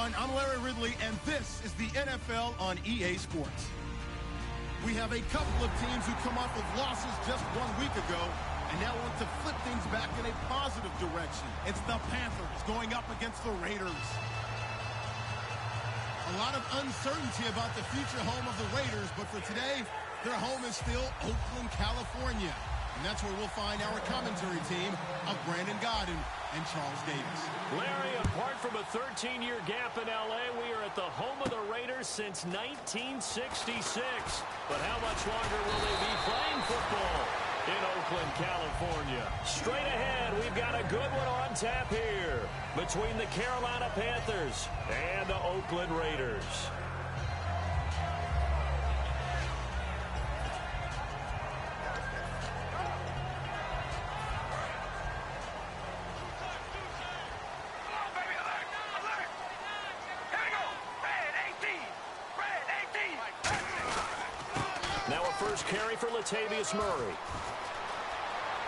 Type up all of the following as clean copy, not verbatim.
everyone. I'm Larry Ridley, and this is the NFL on EA Sports. We have a couple of teams who come off of losses just 1 week ago and now want to flip things back in a positive direction. It's the Panthers going up against the Raiders. A lot of uncertainty about the future home of the Raiders, but for today, their home is still Oakland, California. And that's where we'll find our commentary team of Brandon Gaudin and Charles Davis. Larry, apart from a 13-year gap in L.A., we are at the home of the Raiders since 1966. But how much longer will they be playing football in Oakland, California? Straight ahead, we've got a good one on tap here between the Carolina Panthers and the Oakland Raiders. Now a first carry for Latavius Murray.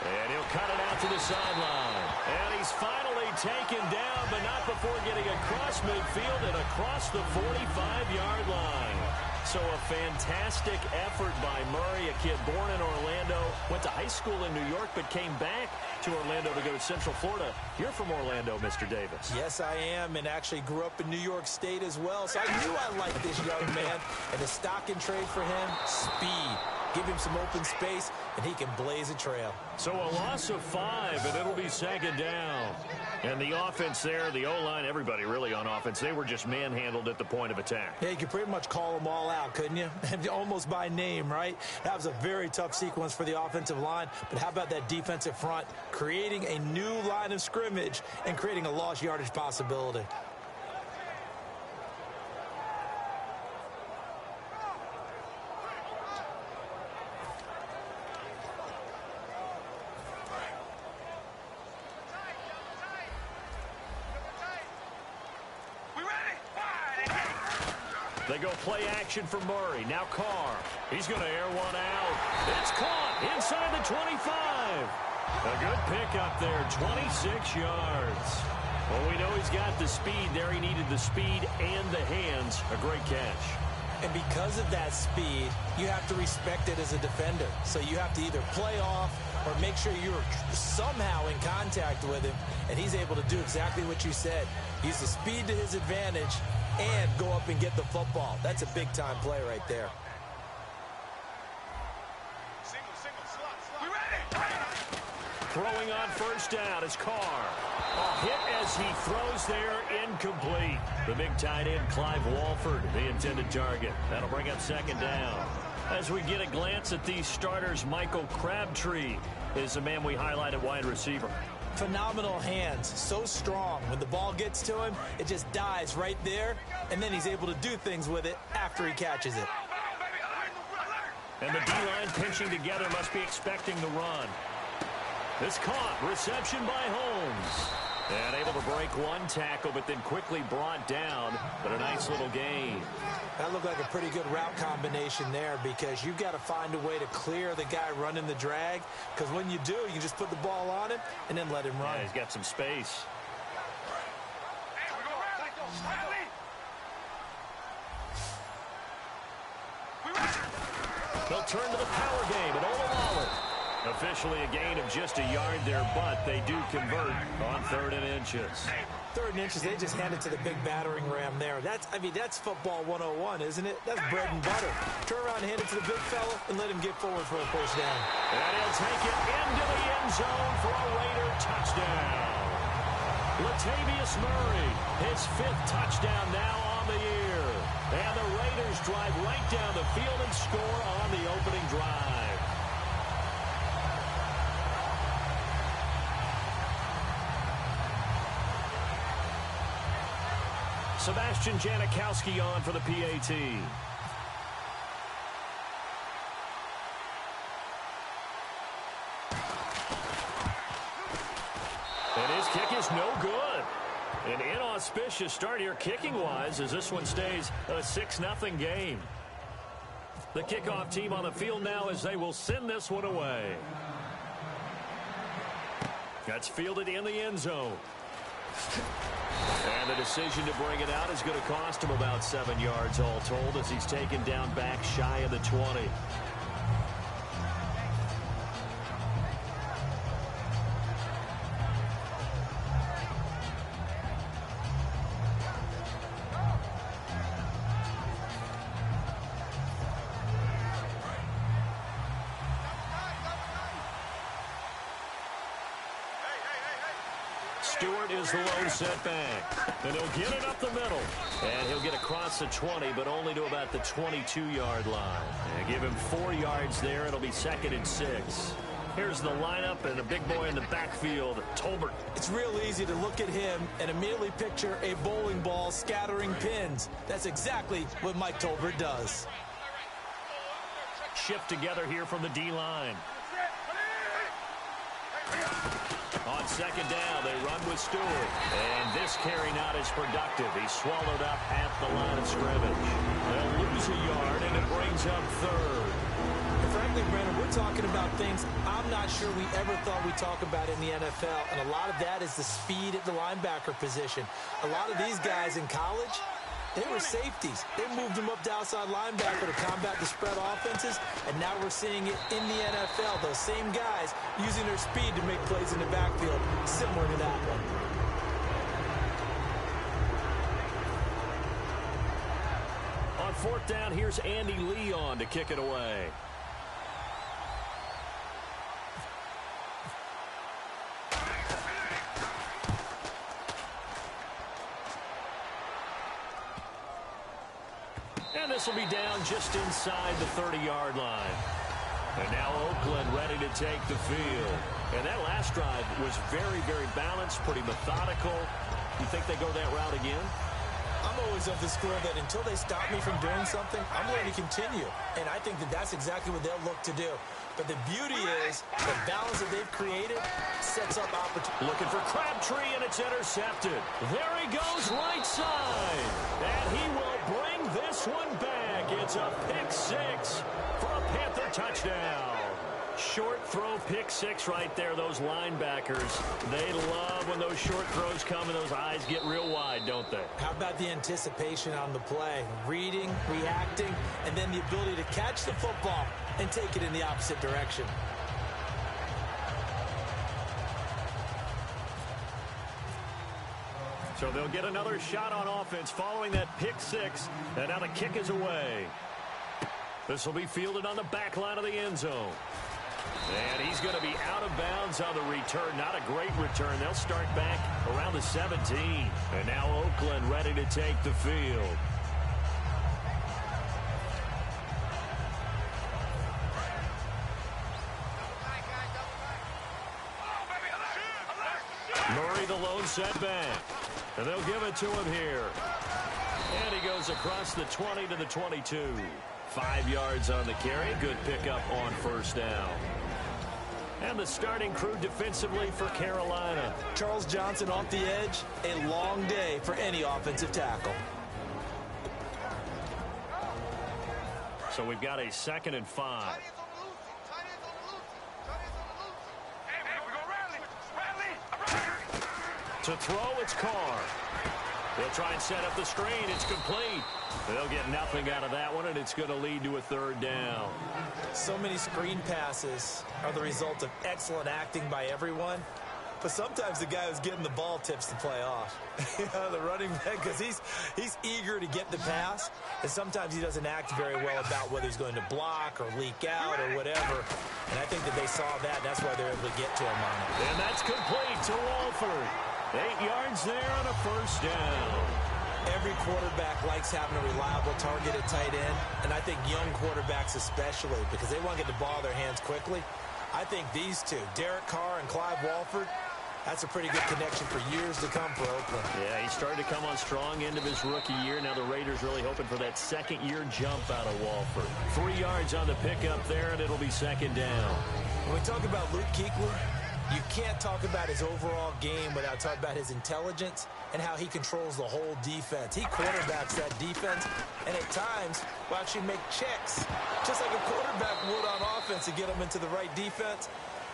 And he'll cut it out to the sideline. And he's finally taken down, but not before getting across midfield and across the 45-yard line. So a fantastic effort by Murray, a kid born in Orlando, went to high school in New York, but came back to Orlando to go to Central Florida. You're from Orlando, Mr. Davis. Yes, I am, and actually grew up in New York State as well. So I knew I liked this young man. And the stock and trade for him, speed. Give him some open space, and he can blaze a trail. So a loss of 5, and it'll be second down. And the offense there, the O-line, everybody really on offense, they were just manhandled at the point of attack. Yeah, you could pretty much call them all out, couldn't you? Almost by name, right? That was a very tough sequence for the offensive line. But how about that defensive front, creating a new line of scrimmage and creating a lost yardage possibility? They go play action for Murray. Now Carr. He's going to air one out. It's caught inside the 25. A good pickup there, 26 yards. Well, we know he's got the speed there. He needed the speed and the hands. A great catch. And because of that speed, you have to respect it as a defender. So you have to either play off or make sure you're somehow in contact with him. And he's able to do exactly what you said. Use the speed to his advantage and go up and get the football. That's a big-time play right there. Throwing on first down is Carr. A hit as he throws there, incomplete. The big tight end, Clive Walford, the intended target. That'll bring up second down. As we get a glance at these starters, Michael Crabtree is the man we highlight at wide receiver. Phenomenal hands, so strong. When the ball gets to him, it just dives right there, and then he's able to do things with it after he catches it. And the D-line pinching together, must be expecting the run. It's caught. Reception by Holmes. And able to break one tackle, but then quickly brought down. But a nice little gain. That looked like a pretty good route combination there, because you've got to find a way to clear the guy running the drag. Because when you do, you just put the ball on him and then let him run. Yeah, he's got some space. They'll turn to the power game at Olawale. Officially a gain of just a yard there, but they do convert on 3rd and inches. 3rd and inches, they just hand it to the big battering ram there. That's football 101, isn't it? That's bread and butter. Turn around and hand it to the big fella and let him get forward for a first down. And he'll take it into the end zone for a Raider touchdown. Latavius Murray, his 5th touchdown now on the year. And the Raiders drive right down the field and score on the opening drive. Sebastian Janikowski on for the PAT. And his kick is no good. An inauspicious start here kicking-wise as this one stays a 6-0 game. The kickoff team on the field now as they will send this one away. That's fielded in the end zone. And the decision to bring it out is going to cost him about 7 yards all told as he's taken down back shy of the 20. Stewart is the lone setback. And he'll get it up the middle. And he'll get across the 20, but only to about the 22-yard line. And give him 4 yards there. It'll be 2nd and 6. Here's the lineup and a big boy in the backfield, Tolbert. It's real easy to look at him and immediately picture a bowling ball scattering pins. That's exactly what Mike Tolbert does. Shift together here from the D-line. On 2nd down, they run with Stewart. And this carry not as productive. He's swallowed up at the line of scrimmage. They'll lose a yard, and it brings up 3rd. Frankly, Brandon, we're talking about things I'm not sure we ever thought we'd talk about in the NFL. And a lot of that is the speed at the linebacker position. A lot of these guys in college, they were safeties. They moved them up to outside linebacker to combat the spread offenses, and now we're seeing it in the NFL. Those same guys using their speed to make plays in the backfield, similar to that one. On 4th down, here's Andy Leon to kick it away. And this will be down just inside the 30-yard line. And now Oakland ready to take the field. And that last drive was very, very balanced, pretty methodical. You think they go that route again? I'm always of the school that until they stop me from doing something, I'm going to continue. And I think that that's exactly what they'll look to do. But the beauty is the balance that they've created sets up opportunity. Looking for Crabtree, and it's intercepted. There he goes, right side. And he will bring this one back. It's a pick-6 for a Panther touchdown. Short throw, pick-6 right there. Those linebackers, they love when those short throws come and those eyes get real wide, don't they? How about the anticipation on the play? Reading, reacting, and then the ability to catch the football and take it in the opposite direction. So they'll get another shot on offense following that pick-6, and now the kick is away. This will be fielded on the back line of the end zone. And he's going to be out of bounds on the return. Not a great return. They'll start back around the 17. And now Oakland ready to take the field. Murray the lone setback. And they'll give it to him here. And he goes across the 20 to the 22. 5 yards on the carry. Good pickup on 1st down. And the starting crew defensively for Carolina. Charles Johnson off the edge. A long day for any offensive tackle. So we've got a 2nd and 5. To throw, it's Carr. They'll try and set up the screen. It's complete. They'll get nothing out of that one, and it's going to lead to a 3rd down. So many screen passes are the result of excellent acting by everyone. But sometimes the guy who's getting the ball tips the play off. The running back, because he's eager to get the pass, and sometimes he doesn't act very well about whether he's going to block or leak out or whatever. And I think that they saw that, and that's why they're able to get to him on it. And that's complete to Walford. 8 yards there on a 1st down. Every quarterback likes having a reliable target at tight end, and I think young quarterbacks especially, because they want to get the ball in their hands quickly. I think these two, Derek Carr and Clive Walford, that's a pretty good connection for years to come for Oakland. Yeah, he started to come on strong end of his rookie year. Now the Raiders really hoping for that 2nd-year jump out of Walford. 3 yards on the pickup there, and it'll be 2nd down. When we talk about Luke Kuechly, you can't talk about his overall game without talking about his intelligence and how he controls the whole defense. He quarterbacks that defense, and at times will actually make checks, just like a quarterback would on offense to get them into the right defense.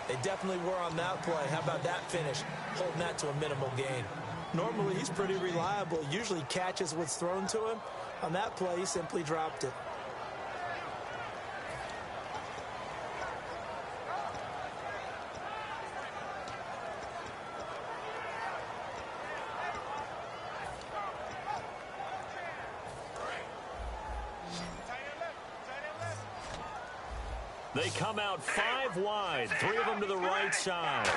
They definitely were on that play. How about that finish, holding that to a minimal gain? Normally, he's pretty reliable. Usually catches what's thrown to him. On that play, he simply dropped it. They come out 5 wide, 3 of them to the right side.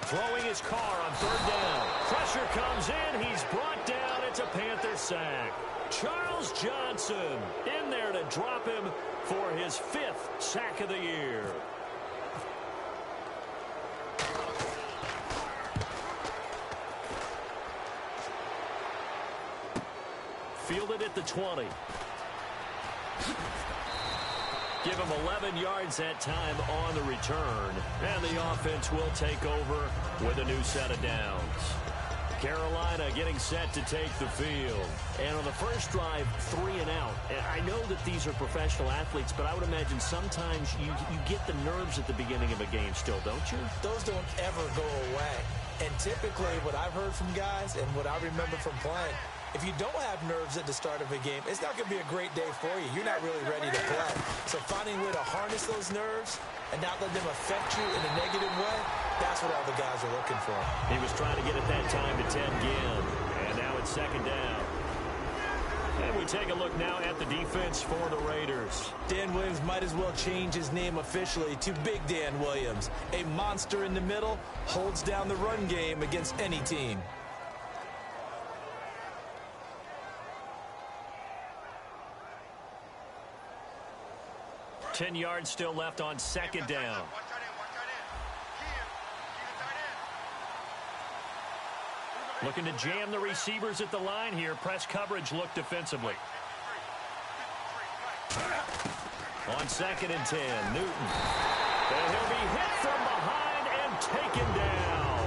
Throwing his car on 3rd down. Pressure comes in. He's brought down. It's a Panther sack. Charles Johnson in there to drop him for his 5th sack of the year. Fielded at the 20. Give him 11 yards that time on the return. And the offense will take over with a new set of downs. Carolina getting set to take the field. And on the first drive, 3 and out. And I know that these are professional athletes, but I would imagine sometimes you get the nerves at the beginning of a game still, don't you? Those don't ever go away. And typically what I've heard from guys and what I remember from playing, if you don't have nerves at the start of a game, it's not going to be a great day for you. You're not really ready to play. So finding a way to harness those nerves and not let them affect you in a negative way, that's what all the guys are looking for. He was trying to get at that time to 10 again. And now it's 2nd down. And we take a look now at the defense for the Raiders. Dan Williams might as well change his name officially to Big Dan Williams. A monster in the middle, holds down the run game against any team. Ten yards still left on 2nd down. Looking to jam the receivers at the line here. Press coverage look defensively. On 2nd and 10, Newton. And he'll be hit from behind and taken down.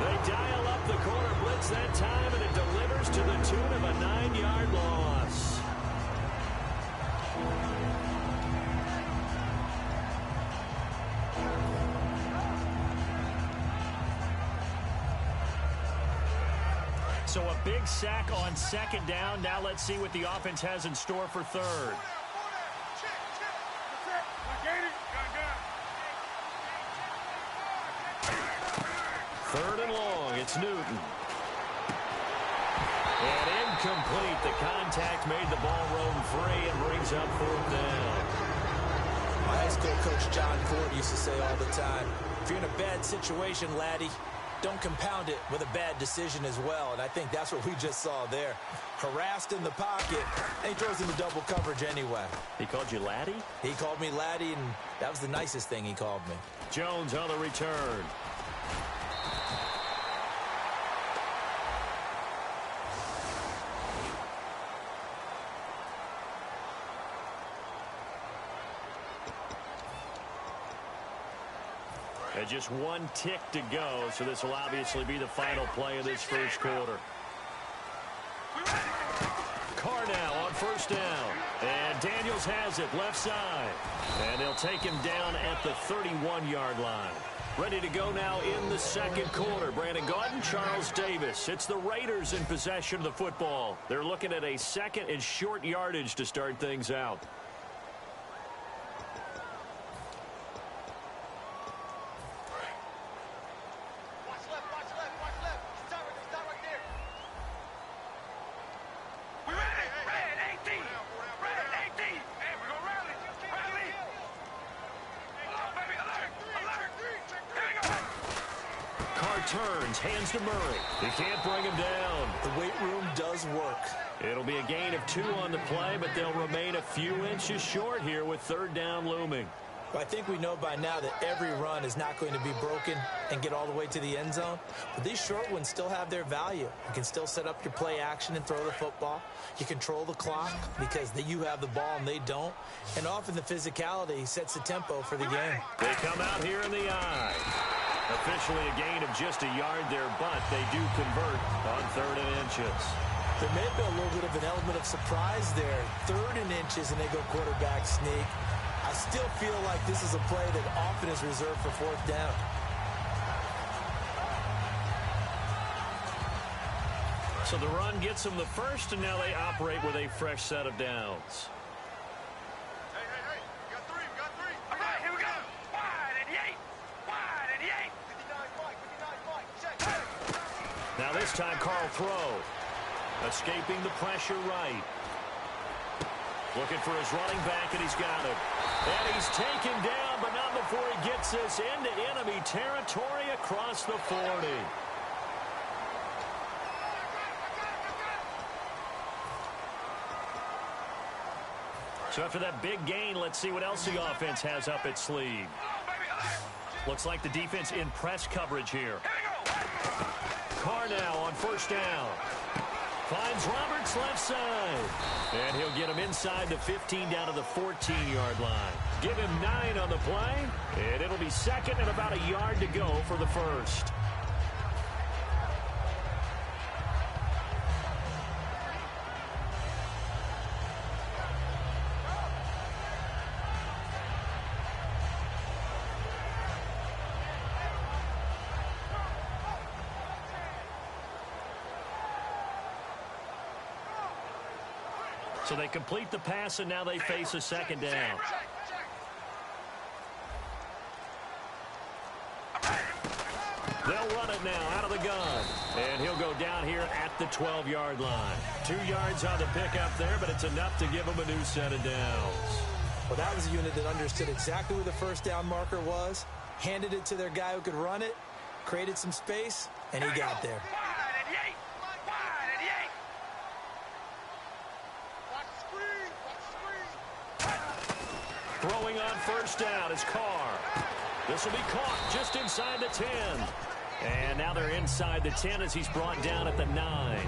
They dial up the corner blitz that time, and it delivers to the tune of a 9-yard loss. So a big sack on 2nd down. Now let's see what the offense has in store for 3rd. Third and long. It's Newton. And incomplete. The contact made the ball roam free and brings up 4th down. My high school coach John Ford used to say all the time, if you're in a bad situation, laddie, don't compound it with a bad decision as well. And I think that's what we just saw there. Harassed in the pocket, and he throws into double coverage anyway. He called you laddie? He called me laddie, and that was the nicest thing he called me. Jones on the return. And just 1 tick to go, so this will obviously be the final play of this first quarter. Carr now on 1st down. And Daniels has it left side. And they'll take him down at the 31-yard line. Ready to go now in the 2nd quarter. Brandon Gaudin, Charles Davis. It's the Raiders in possession of the football. They're looking at a 2nd and short yardage to start things out. Turns, hands to Murray. He can't bring him down. The weight room does work. It'll be a gain of 2 on the play, but they'll remain a few inches short here with 3rd down looming. I think we know by now that every run is not going to be broken and get all the way to the end zone. But these short ones still have their value. You can still set up your play action and throw the football. You control the clock because you have the ball and they don't. And often the physicality sets the tempo for the game. They come out here in the eye. Officially a gain of just a yard there, but they do convert on 3rd and inches. There may have been a little bit of an element of surprise there. 3rd and inches, and they go quarterback sneak. I still feel like this is a play that often is reserved for 4th down. So the run gets them the first, and now they operate with a fresh set of downs. Hey, we got three. All right, here we go. Wide and eight. 59 Mike, check. Now this time, Carl Throw. Escaping the pressure right. Looking for his running back, and he's got it. And he's taken down, but not before he gets this into enemy territory across the 40. So after that big gain, let's see what else the offense has up its sleeve. Looks like the defense in press coverage here. Carr now on first down. Finds Roberts left side. And he'll get him inside the 15 down to the 14-yard line. Give him 9 on the play. And it'll be second and about a yard to go for the first. So they complete the pass, and now they face a second down. They'll run it now out of the gun. And he'll go down here at the 12-yard line. 2 yards on the pickup there, but it's enough to give them a new set of downs. Well, that was a unit that understood exactly where the first down marker was, handed it to their guy who could run it, created some space, and he got there. Throwing on first down is Carr. This will be caught just inside the 10. And now they're inside the 10 as he's brought down at the 9.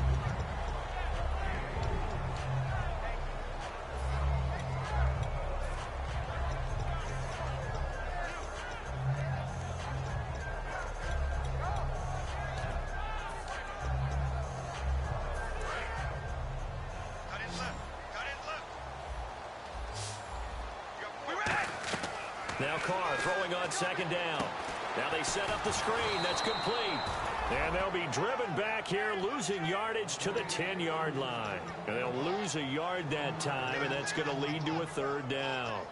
Now Carr throwing on second down. Now they set up the screen. That's complete. And they'll be driven back here, losing yardage to the 10-yard line. And they'll lose a yard that time, and that's going to lead to a third down.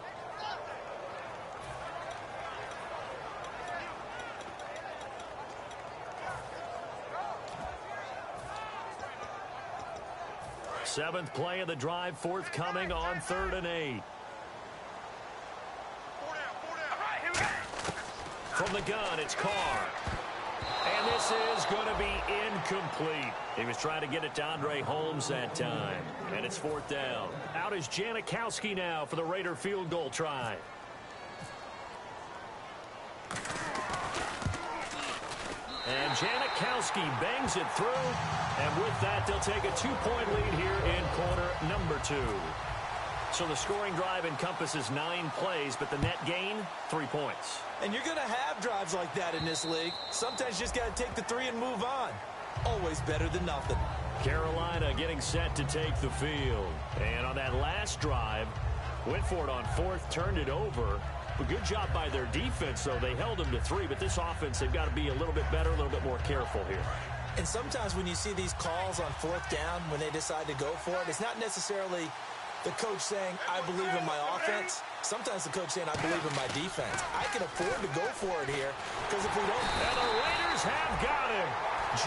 Seventh play of the drive forthcoming on 3rd and 8. From the gun, it's Carr. And this is going to be incomplete. He was trying to get it to Andre Holmes that time. And it's 4th down. Out is Janikowski now for the Raider field goal try. And Janikowski bangs it through. And with that, they'll take a 2-point lead here in quarter number 2. So the scoring drive encompasses 9 plays, but the net gain, 3 points. And you're going to have drives like that in this league. Sometimes you just got to take the 3 and move on. Always better than nothing. Carolina getting set to take the field. And on that last drive, went for it on 4th, turned it over. But good job by their defense, though. They held them to 3, but this offense, they've got to be a little bit better, a little bit more careful here. And sometimes when you see these calls on 4th down, when they decide to go for it, it's not necessarily the coach saying, I believe in my offense. Sometimes the coach saying, I believe in my defense. I can afford to go for it here, because if we don't... And the Raiders have got him.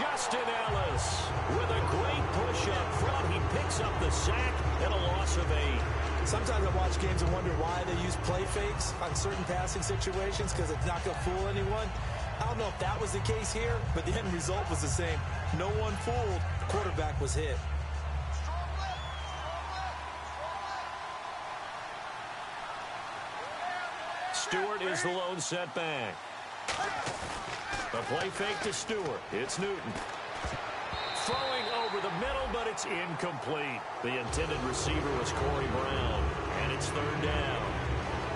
Justin Ellis with a great push up front. He picks up the sack and a loss of 8. Sometimes I watch games and wonder why they use play fakes on certain passing situations, because it's not going to fool anyone. I don't know if that was the case here, but the end result was the same. No one fooled. The quarterback was hit. Stewart is the lone setback. The play fake to Stewart. It's Newton. Throwing over the middle, but it's incomplete. The intended receiver was Corey Brown, and it's 3rd down.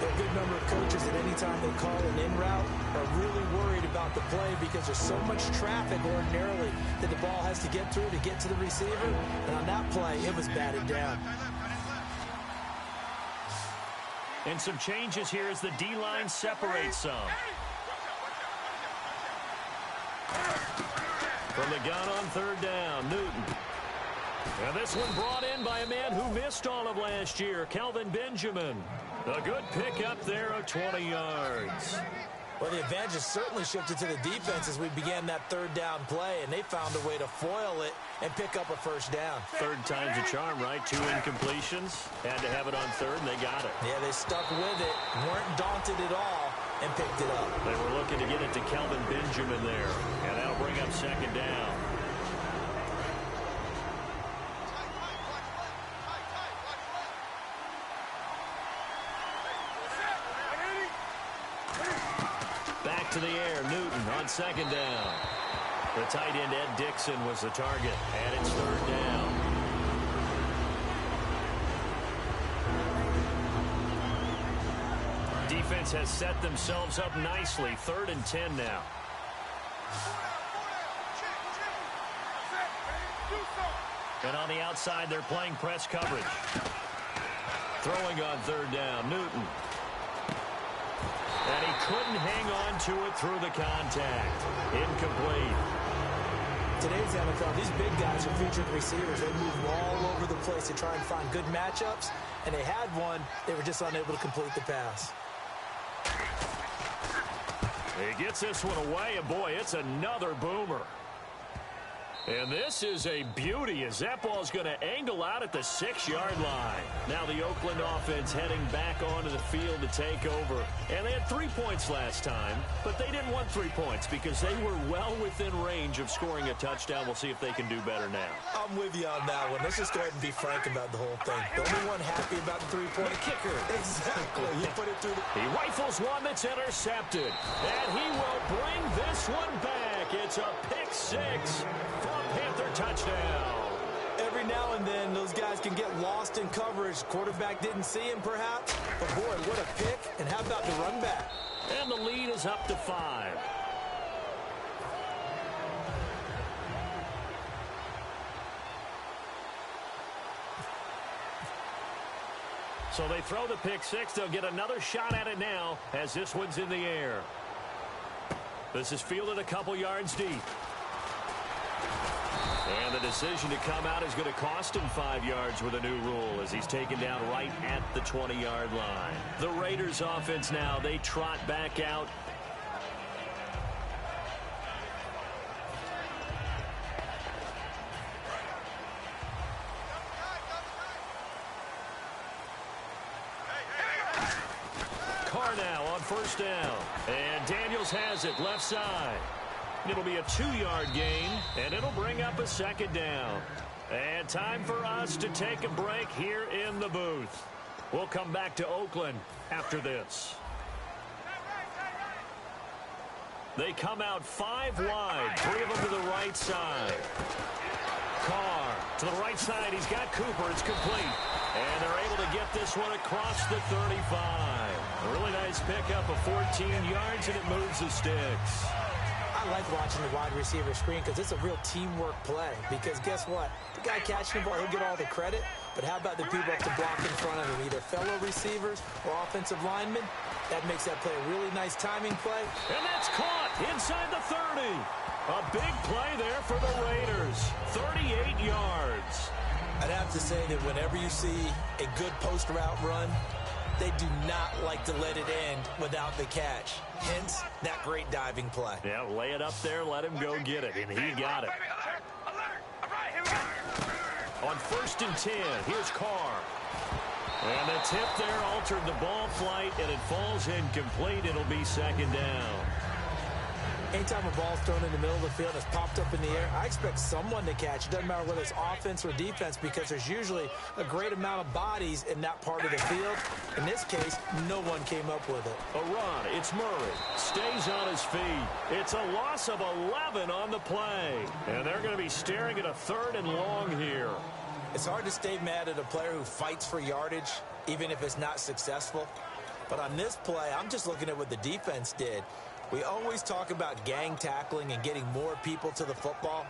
A good number of coaches at any time they call an in route are really worried about the play because there's so much traffic ordinarily that the ball has to get through to get to the receiver. And on that play, it was batted down. And some changes here as the D-line separates some. From the gun on 3rd down, Newton. And this one brought in by a man who missed all of last year, Kelvin Benjamin. A good pickup there of 20 yards. Well, the advantage has certainly shifted to the defense as we began that third down play, and they found a way to foil it and pick up a first down. Third time's a charm, right? 2 incompletions. Had to have it on third, and they got it. Yeah, they stuck with it, weren't daunted at all, and picked it up. They were looking to get it to Kelvin Benjamin there, and that'll bring up second down. Back to the air, Newton on second down. The tight end, Ed Dixon, was the target, and it's third down. Defense has set themselves up nicely. 3rd and 10 now. And on the outside, they're playing press coverage. Throwing on third down, Newton. And he couldn't hang on to it through the contact. Incomplete. Today's NFL, these big guys are featured receivers. They move all over the place to try and find good matchups, and they had one. They were just unable to complete the pass. He gets this one away, and boy, it's another boomer. And this is a beauty as that ball's going to angle out at the 6-yard line. Now the Oakland offense heading back onto the field to take over. And they had 3 points last time, but they didn't want 3 points because they were well within range of scoring a touchdown. We'll see if they can do better now. I'm with you on that one. Let's just go ahead and be frank about the whole thing. The only one happy about the three-point kicker. Exactly. He put it through the... He rifles one that's intercepted. And he will bring this one back. It's a pick 6 from Panther touchdown. Every now and then, those guys can get lost in coverage. Quarterback didn't see him, perhaps. But, boy, what a pick. And how about the run back? And the lead is up to 5. So they throw the pick 6. They'll get another shot at it now as this one's in the air. This is fielded a couple yards deep. And the decision to come out is going to cost him 5 yards with a new rule as he's taken down right at the 20-yard line. The Raiders offense now, they trot back out. Carr now on first down. And Daniels has it left side. It'll be a 2-yard gain, and it'll bring up a second down. And time for us to take a break here in the booth. We'll come back to Oakland after this. They come out 5 wide, 3 of them to the right side. Carr to the right side. He's got Cooper. It's complete. And they're able to get this one across the 35. A really nice pickup of 14 yards, and it moves the sticks. I like watching the wide receiver screen because it's a real teamwork play. Because guess what? The guy catching the ball, he'll get all the credit. But how about the people up to block in front of him, either fellow receivers or offensive linemen? That makes that play a really nice timing play. And that's caught inside the 30. A big play there for the Raiders. 38 yards. I'd have to say that whenever you see a good post route run, they do not like to let it end without the catch. Hence, that great diving play. Yeah, lay it up there, let him go get it, and he got it. On first and 10, here's Carr. And the tip there altered the ball flight, and it falls incomplete. It'll be second down. Anytime a ball's thrown in the middle of the field and it's popped up in the air, I expect someone to catch. It doesn't matter whether it's offense or defense because there's usually a great amount of bodies in that part of the field. In this case, no one came up with it. A run. It's Murray. Stays on his feet. It's a loss of 11 on the play. And they're going to be staring at a 3rd and long here. It's hard to stay mad at a player who fights for yardage, even if it's not successful. But on this play, I'm just looking at what the defense did. We always talk about gang tackling and getting more people to the football.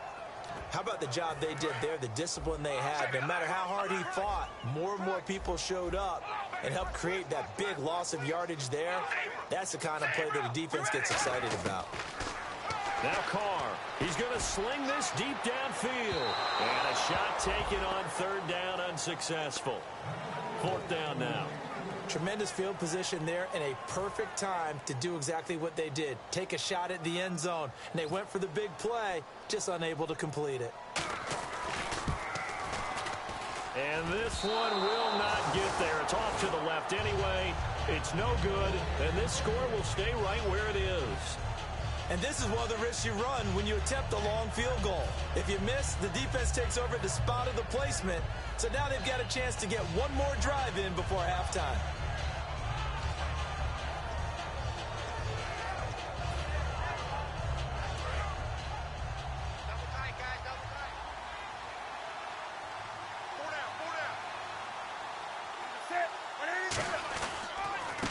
How about the job they did there, the discipline they had? No matter how hard he fought, more and more people showed up and helped create that big loss of yardage there. That's the kind of play that the defense gets excited about. Now Carr. He's going to sling this deep downfield. And a shot taken on third down, unsuccessful. Fourth down now. Tremendous field position there and a perfect time to do exactly what they did. Take a shot at the end zone. And they went for the big play, just unable to complete it. And this one will not get there. It's off to the left anyway. It's no good. And this score will stay right where it is. And this is one of the risks you run when you attempt a long field goal. If you miss, the defense takes over at the spot of the placement. So now they've got a chance to get one more drive in before halftime. Double tight, guys, double tight. Four down. Set.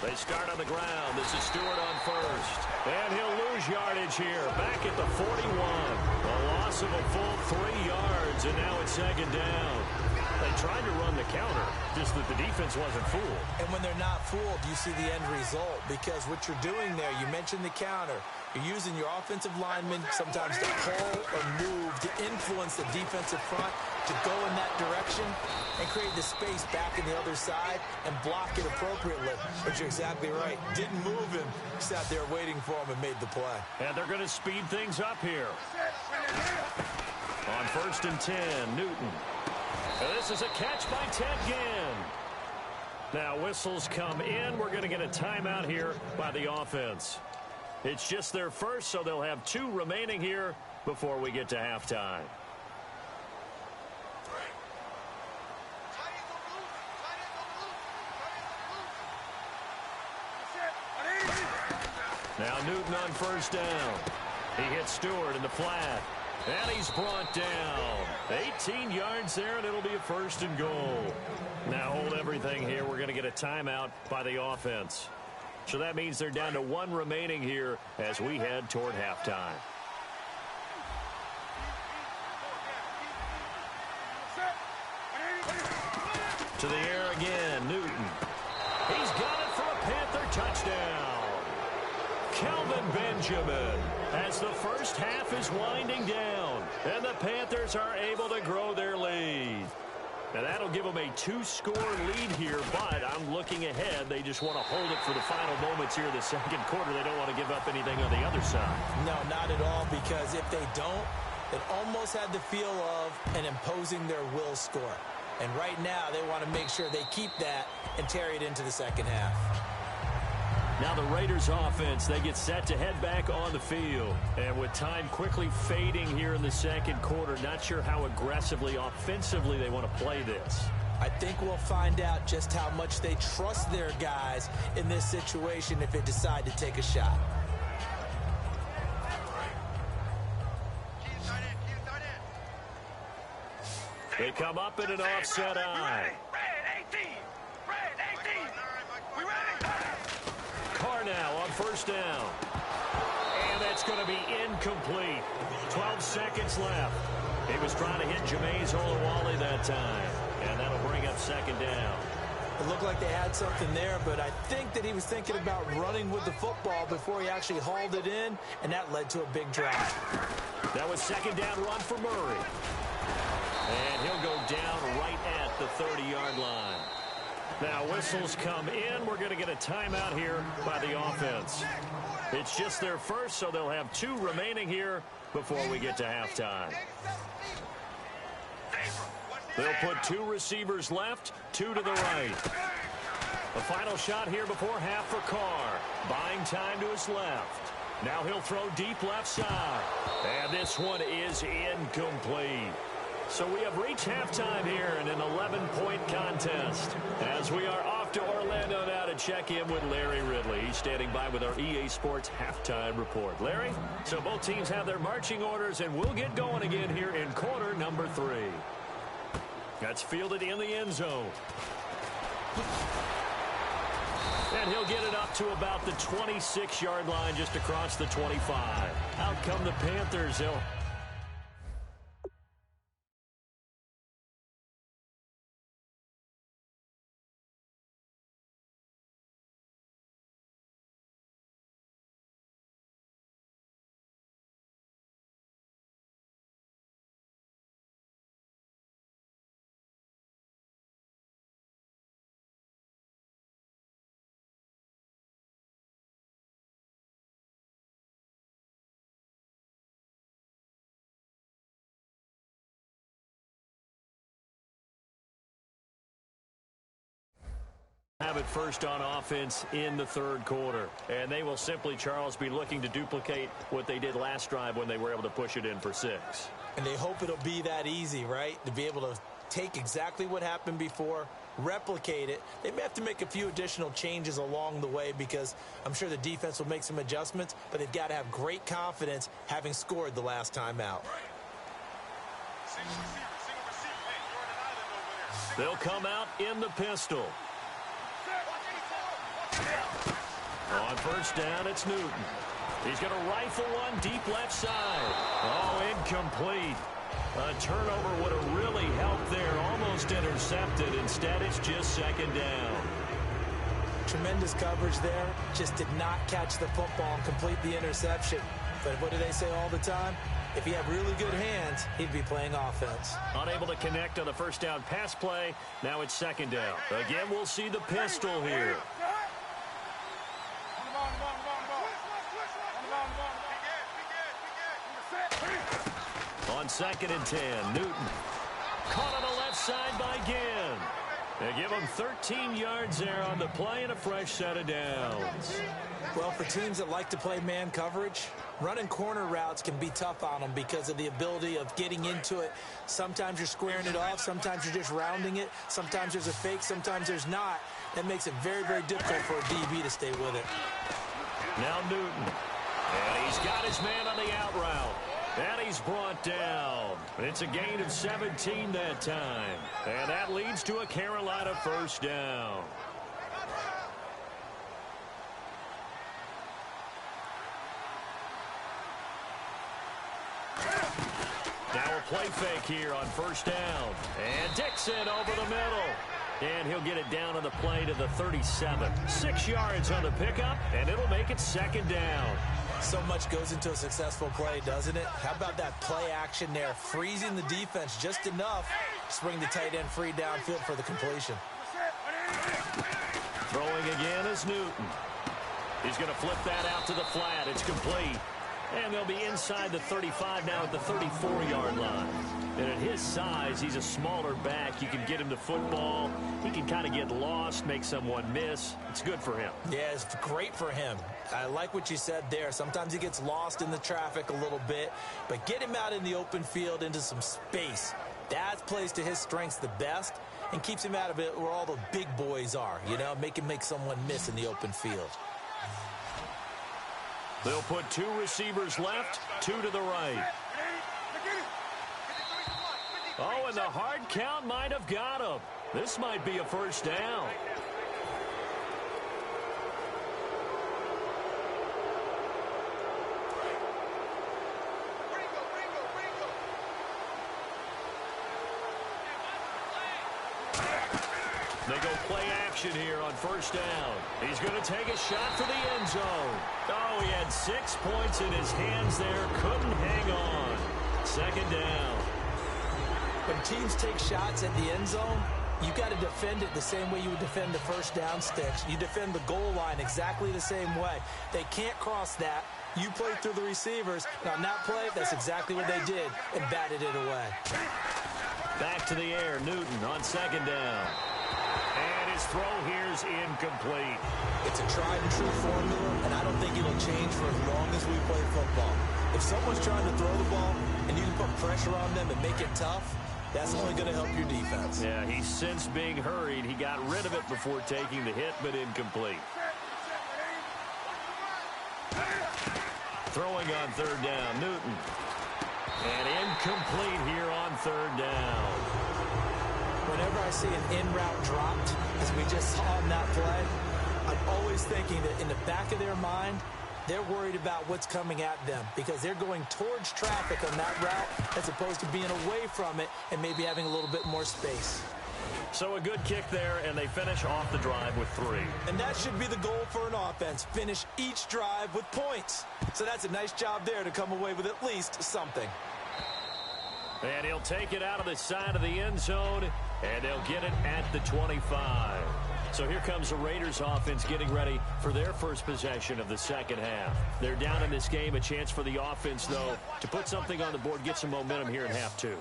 They start on the ground. This is Stewart on first. And he'll lose yardage here. Back at the 41. A loss of a full 3 yards, and now it's second down. They tried to run the counter, just that the defense wasn't fooled. And when they're not fooled, you see the end result. Because what you're doing there, you mentioned the counter. You're using your offensive linemen sometimes to pull or move to influence the defensive front to go in that direction and create the space back in the other side and block it appropriately. But you're exactly right. Didn't move him. Sat there waiting for him and made the play. And they're going to speed things up here. On first and 10, Newton. And this is a catch by Ted Ginn. Now whistles come in. We're going to get a timeout here by the offense. It's just their first, so they'll have 2 remaining here before we get to halftime. Now Newton on first down. He hits Stewart in the flat. And he's brought down. 18 yards there, and it'll be a first and goal. Now hold everything here. We're going to get a timeout by the offense. So that means they're down to 1 remaining here as we head toward halftime. To the air again, Newton. He's got it for a Panther touchdown. Kelvin Benjamin, as the first half is winding down, and the Panthers are able to grow their lead. And that'll give them a 2-score lead here, but I'm looking ahead. They just want to hold it for the final moments here in the second quarter. They don't want to give up anything on the other side. No, not at all, because if they don't, it almost had the feel of an imposing their will score. And right now, they want to make sure they keep that and carry it into the second half. Now the Raiders offense, they get set to head back on the field. And with time quickly fading here in the second quarter, not sure how aggressively, offensively they want to play this. I think we'll find out just how much they trust their guys in this situation if they decide to take a shot. They come up in an offset eye. Red 18. Red 18. We ready? Carr now on first down. And that's going to be incomplete. 12 seconds left. He was trying to hit Jameis Olawale that time. And that'll bring up second down. It looked like they had something there, but I think that he was thinking about running with the football before he actually hauled it in, and that led to a big drive. That was second down run for Murray. And he'll go down right at the 30-yard line. Now whistles come in. We're going to get a timeout here by the offense. It's just their first, so they'll have 2 remaining here before we get to halftime. They'll put 2 receivers left, 2 to the right. The final shot here before half for Carr. Buying time to his left. Now he'll throw deep left side. And this one is incomplete. So we have reached halftime here in an 11-point contest. As we are off to Orlando now to check in with Larry Ridley. He's standing by with our EA Sports halftime report. Larry, so both teams have their marching orders, and we'll get going again here in quarter number 3. That's fielded in the end zone. And he'll get it up to about the 26-yard line, just across the 25. Out come the Panthers. They'll Have it first on offense in the third quarter. And they will simply, Charles, be looking to duplicate what they did last drive when they were able to push it in for 6. And they hope it'll be that easy, right? To be able to take exactly what happened before, replicate it. They may have to make a few additional changes along the way because I'm sure the defense will make some adjustments, but they've got to have great confidence having scored the last time out. They'll come out in the pistol. On first down, it's Newton. He's going to rifle one deep left side. Oh, incomplete. A turnover would have really helped there. Almost intercepted. Instead, it's just second down. Tremendous coverage there. Just did not catch the football and complete the interception. But what do they say all the time? If he had really good hands, he'd be playing offense. Unable to connect on the first down pass play. Now it's second down. Again, we'll see the pistol here. On 2nd and 10, Newton. Caught on the left side by Ginn. They give him 13 yards there on the play and a fresh set of downs. Well, for teams that like to play man coverage, running corner routes can be tough on them because of the ability of getting into it. Sometimes you're squaring it off. Sometimes you're just rounding it. Sometimes there's a fake. Sometimes there's not. That makes it very, very difficult for a DB to stay with it. Now Newton. And he's got his man on the out route. And he's brought down. It's a gain of 17 that time. And that leads to a Carolina first down. Now a play fake here on first down. And Dixon over the middle. And he'll get it down on the play to the 37. 6 yards on the pickup, and it'll make it second down. So much goes into a successful play, doesn't it? How about that play action there? Freezing the defense just enough to bring the tight end free downfield for the completion. Throwing again is Newton. He's going to flip that out to the flat. It's complete. And they'll be inside the 35 now at the 34-yard line. And at his size, he's a smaller back. You can get him to football. He can kind of get lost, make someone miss. It's good for him. Yeah, it's great for him. I like what you said there. Sometimes he gets lost in the traffic a little bit. But get him out in the open field into some space. That plays to his strengths the best and keeps him out of it where all the big boys are. You know, make him make someone miss in the open field. They'll put 2 receivers left, 2 to the right. Oh, and the hard count might have got him. This might be a first down. They go play action here on first down. He's going to take a shot for the end zone. Oh, he had 6 points in his hands there. Couldn't hang on. Second down. When teams take shots at the end zone, you got to defend it the same way you would defend the first down sticks. You defend the goal line exactly the same way. They can't cross that. You play through the receivers. And on that play, that's exactly what they did and batted it away. Back to the air. Newton on second down. And his throw here's incomplete. It's a tried-and-true formula, and I don't think it'll change for as long as we play football. If someone's trying to throw the ball and you can put pressure on them and make it tough, that's only going to help your defense. Yeah, he's since being hurried. He got rid of it before taking the hit, but incomplete. Throwing on third down, Newton. And incomplete here on third down. Whenever I see an in-route dropped, as we just saw on that play, I'm always thinking that in the back of their mind, they're worried about what's coming at them because they're going towards traffic on that route as opposed to being away from it and maybe having a little bit more space. So a good kick there, and they finish off the drive with 3. And that should be the goal for an offense, finish each drive with points. So that's a nice job there to come away with at least something. And he'll take it out of the side of the end zone, and they'll get it at the 25. So here comes the Raiders offense getting ready for their first possession of the second half. They're down in this game. A chance for the offense, though, to put something on the board, get some momentum here in half 2.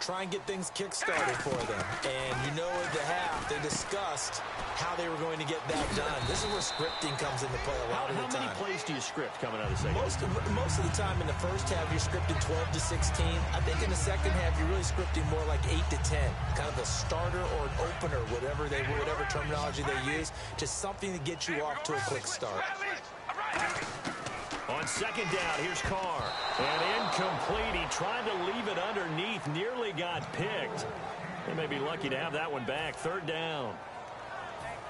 try and get things kick-started for them. And you know at the half, they discussed how they were going to get that done. This is where scripting comes into play a lot of the time. How many plays do you script coming out of the second? Most of the time in the first half, you're scripting 12 to 16. I think in the second half, you're really scripting more like 8 to 10. Kind of a starter or an opener, whatever terminology they use. Just something to get you off to a quick start. On second down, here's Carr. And incomplete. He tried to leave it underneath. Nearly got picked. They may be lucky to have that one back. Third down.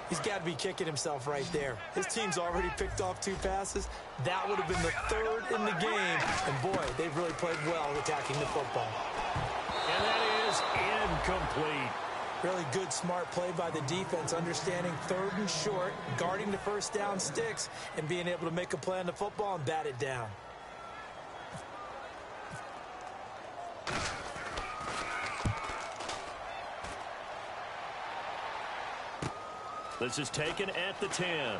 He's got to be kicking himself right there. His team's already picked off 2 passes. That would have been the 3rd in the game. And, boy, they've really played well attacking the football. And that is incomplete. Really good, smart play by the defense, understanding 3rd and short, guarding the first down sticks, and being able to make a play on the football and bat it down. This is taken at the 10.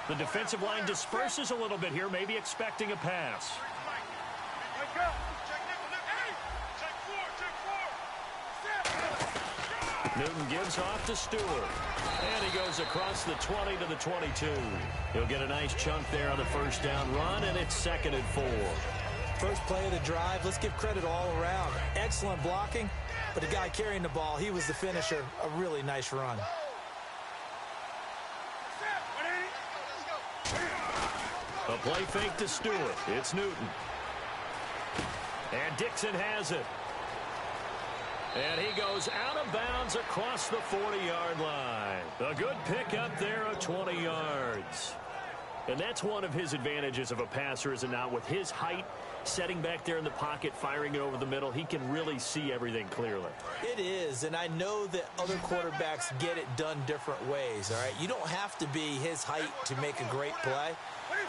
The defensive line disperses a little bit here, maybe expecting a pass. Newton gives off to Stewart. And he goes across the 20 to the 22. He'll get a nice chunk there on the first down run, and it's 2nd and 4. First play of the drive, let's give credit all around. Excellent blocking, but the guy carrying the ball, he was the finisher. A really nice run. A play fake to Stewart. It's Newton. And Dixon has it. And he goes out of bounds across the 40-yard line. A good pickup there of 20 yards. And that's one of his advantages of a passer, is it not? With his height, setting back there in the pocket, firing it over the middle, he can really see everything clearly. It is, and I know that other quarterbacks get it done different ways, all right? You don't have to be his height to make a great play.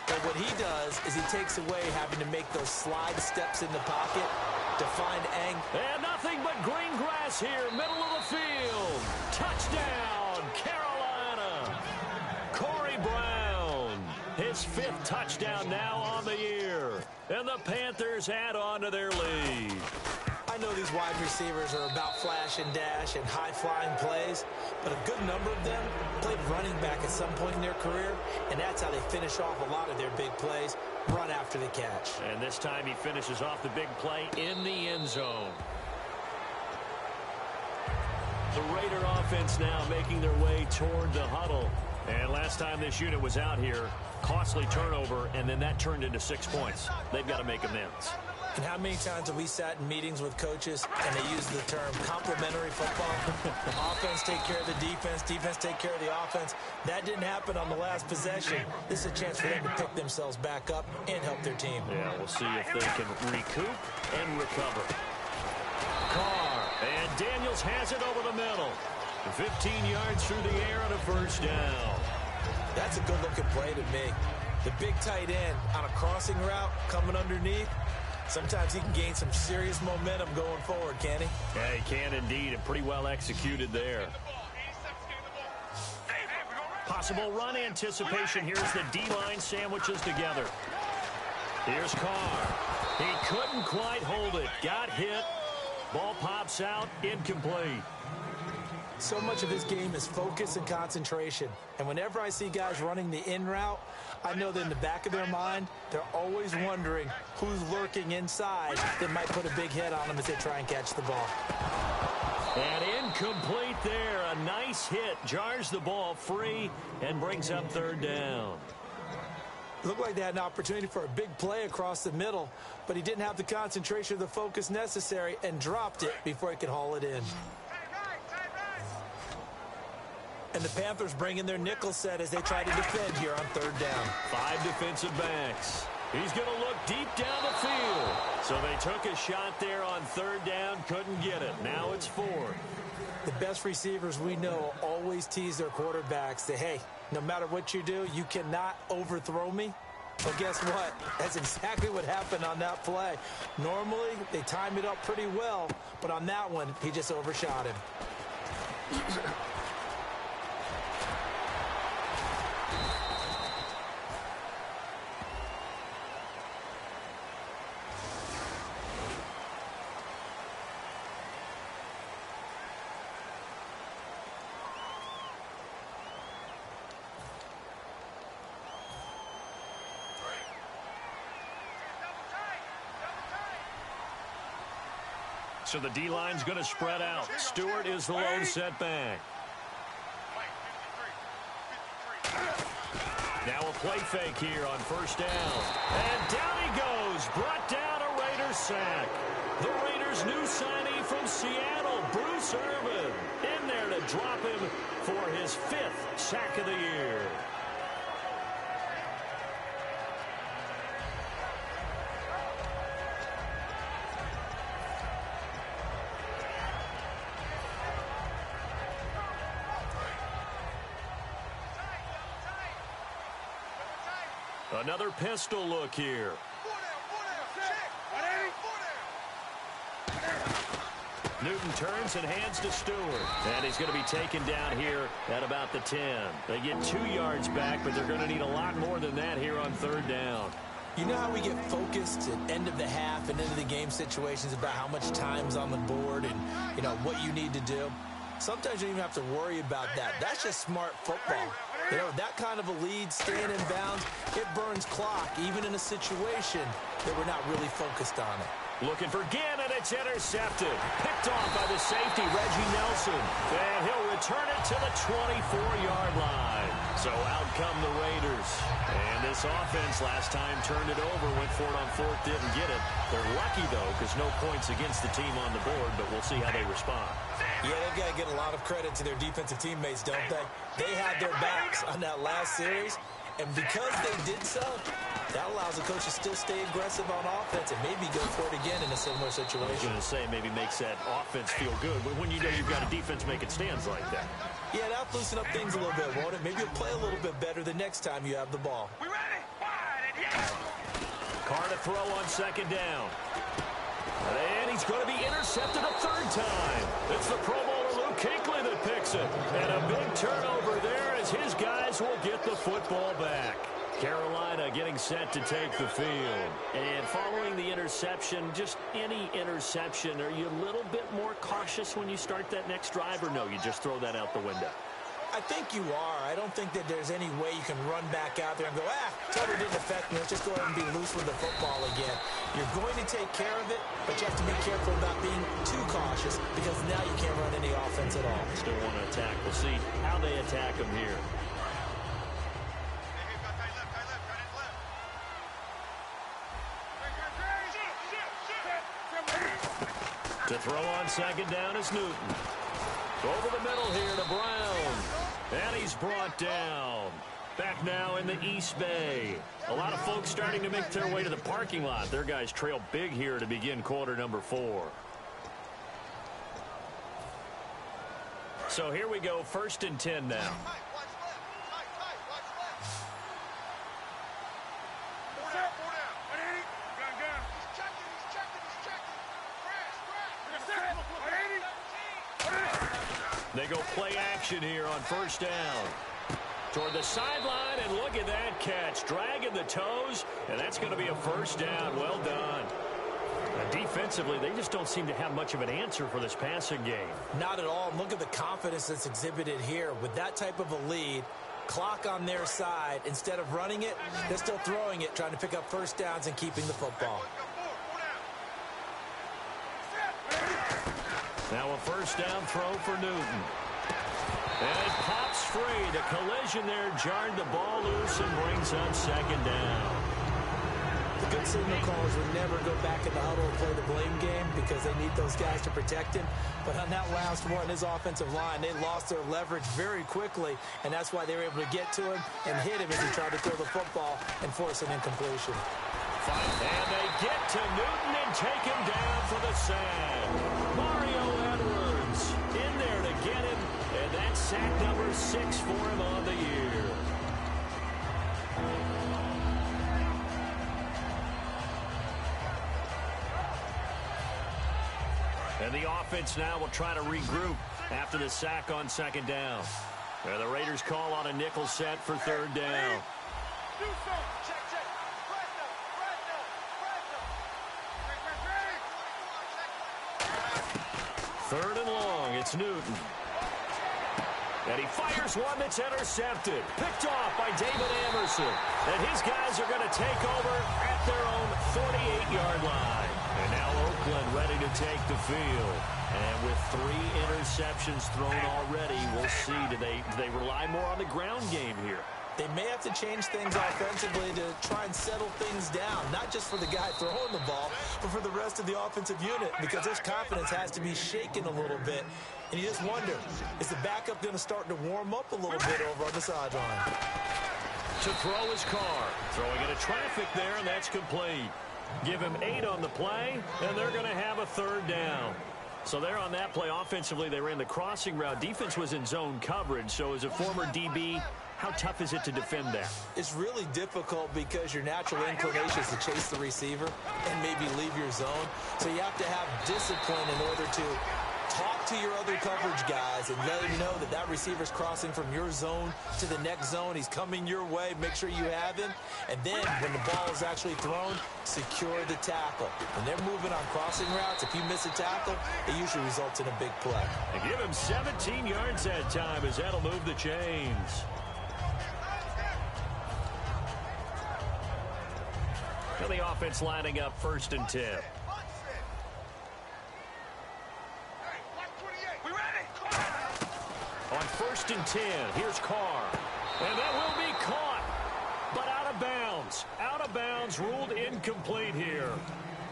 But what he does is he takes away having to make those slide steps in the pocket to find angle. And nothing but green grass here, middle of the field. Touchdown, Carolina. Corey Brown, his 5th touchdown now on the year. And the Panthers add on to their lead. I know these wide receivers are about flash and dash and high-flying plays, but a good number of them played running back at some point in their career, and that's how they finish off a lot of their big plays, run after the catch. And this time he finishes off the big play in the end zone. The Raider offense now making their way toward the huddle. And last time this unit was out here, costly turnover, and then that turned into 6 points. They've got to make amends. And how many times have we sat in meetings with coaches and they use the term complementary football? Offense take care of the defense, defense take care of the offense. That didn't happen on the last possession. This is a chance for them to pick themselves back up and help their team. Yeah, we'll see if they can recoup and recover. Carr, and Daniels has it over the middle. 15 yards through the air on a first down. That's a good-looking play to me. The big tight end on a crossing route coming underneath. Sometimes he can gain some serious momentum going forward, can he? Yeah, he can indeed, and pretty well executed there. Possible run anticipation. Here's the D-line sandwiches together. Here's Carr. He couldn't quite hold it. Got hit. Ball pops out. Incomplete. So much of his game is focus and concentration. And whenever I see guys running the in route, I know that in the back of their mind, they're always wondering who's lurking inside that might put a big hit on them as they try and catch the ball. And incomplete there. A nice hit. Jars the ball free and brings up third down. It looked like they had an opportunity for a big play across the middle, but he didn't have the concentration or the focus necessary and dropped it before he could haul it in. And the Panthers bring in their nickel set as they try to defend here on third down. 5 defensive backs. He's going to look deep down the field. So they took a shot there on third down, couldn't get it. Now it's 4. The best receivers we know always tease their quarterbacks that, hey, no matter what you do, you cannot overthrow me. Well, guess what? That's exactly what happened on that play. Normally, they time it up pretty well, but on that one, he just overshot him. So the D-line's going to spread out. Stewart is the lone setback. Now a play fake here on first down. And down he goes. Brought down a Raiders sack. The Raiders' new signee from Seattle, Bruce Irvin, in there to drop him for his 5th sack of the year. Another pistol look here. Newton turns and hands to Stewart. And he's going to be taken down here at about the 10. They get 2 yards back, but they're going to need a lot more than that here on third down. You know how we get focused at end of the half and end of the game situations about how much time's on the board and, you know, what you need to do? Sometimes you don't even have to worry about that. That's just smart football. You know, that kind of a lead, staying in bounds, it burns clock, even in a situation that we're not really focused on it. Looking for Ginn, and it's intercepted. Picked off by the safety, Reggie Nelson. And he'll return it to the 24-yard line. So out come the Raiders. And this offense last time turned it over, went for it on fourth, didn't get it. They're lucky, though, because no points against the team on the board, but we'll see how they respond. Yeah, they've got to get a lot of credit to their defensive teammates, don't they? They had their backs on that last series, and because they did so, that allows the coach to still stay aggressive on offense and maybe go for it again in a similar situation. I was going to say maybe makes that offense feel good, but when you know you've got a defense making stands like that. Yeah, that'll loosen up things a little bit, won't it? Maybe you'll play a little bit better the next time you have the ball. We ready? Wide and yes. Carr to throw on second down. And he's going to be intercepted a third time. It's the Pro Bowler Luke Kuechly that picks it. And a big turnover there as his guys will get the football back. Carolina getting set to take the field. And following the interception, just any interception, are you a little bit more cautious when you start that next drive, or no, you just throw that out the window? I think you are. I don't think that there's any way you can run back out there and go, totally didn't affect me. Let's just go ahead and be loose with the football again. You're going to take care of it, but you have to be careful about being too cautious because now you can't run any offense at all. Still want to attack. We'll see how they attack them here. To throw on second down is Newton. Over the middle here to Brown. And he's brought down. Back now in the East Bay. A lot of folks starting to make their way to the parking lot. Their guys trail big here to begin quarter number 4. So here we go, 1st and 10 now. They go play action here on first down. Toward the sideline, and look at that catch. Dragging the toes, and that's going to be a first down. Well done. And defensively, they just don't seem to have much of an answer for this passing game. Not at all. Look at the confidence that's exhibited here. With that type of a lead, clock on their side, instead of running it, they're still throwing it, trying to pick up first downs and keeping the football. Now a first down throw for Newton. And it pops free. The collision there jarred the ball loose and brings up second down. The good signal callers would never go back in the huddle and play the blame game because they need those guys to protect him. But on that last one, his offensive line, they lost their leverage very quickly, and that's why they were able to get to him and hit him as he tried to throw the football and force an incompletion. And they get to Newton and take him down for the sack. Mario Edwards in there to sack number 6 for him on the year. And the offense now will try to regroup after the sack on second down. And the Raiders call on a nickel set for third down. Third and long, it's Newton. And he fires one that's intercepted. Picked off by David Amerson. And his guys are going to take over at their own 48-yard line. And now Oakland ready to take the field. And with 3 interceptions thrown already, we'll see. Do they rely more on the ground game here? They may have to change things offensively to try and settle things down, not just for the guy throwing the ball, but for the rest of the offensive unit, because his confidence has to be shaken a little bit. And you just wonder, is the backup going to start to warm up a little bit over on the sideline? To throw his car. Throwing into traffic there, and that's complete. Give him 8 on the play, and they're going to have a third down. So there on that play, offensively, they ran the crossing route. Defense was in zone coverage, so as a former DB, how tough is it to defend that? It's really difficult because your natural inclination is to chase the receiver and maybe leave your zone. So you have to have discipline in order to talk to your other coverage guys and let them know that that receiver's crossing from your zone to the next zone. He's coming your way. Make sure you have him. And then when the ball is actually thrown, secure the tackle. When they're moving on crossing routes, if you miss a tackle, it usually results in a big play. And give him 17 yards that time as that'll move the chains. And the offense lining up 1st and 10. On 1st and 10, here's Carr. And that will be caught, but out of bounds. Out of bounds, ruled incomplete here.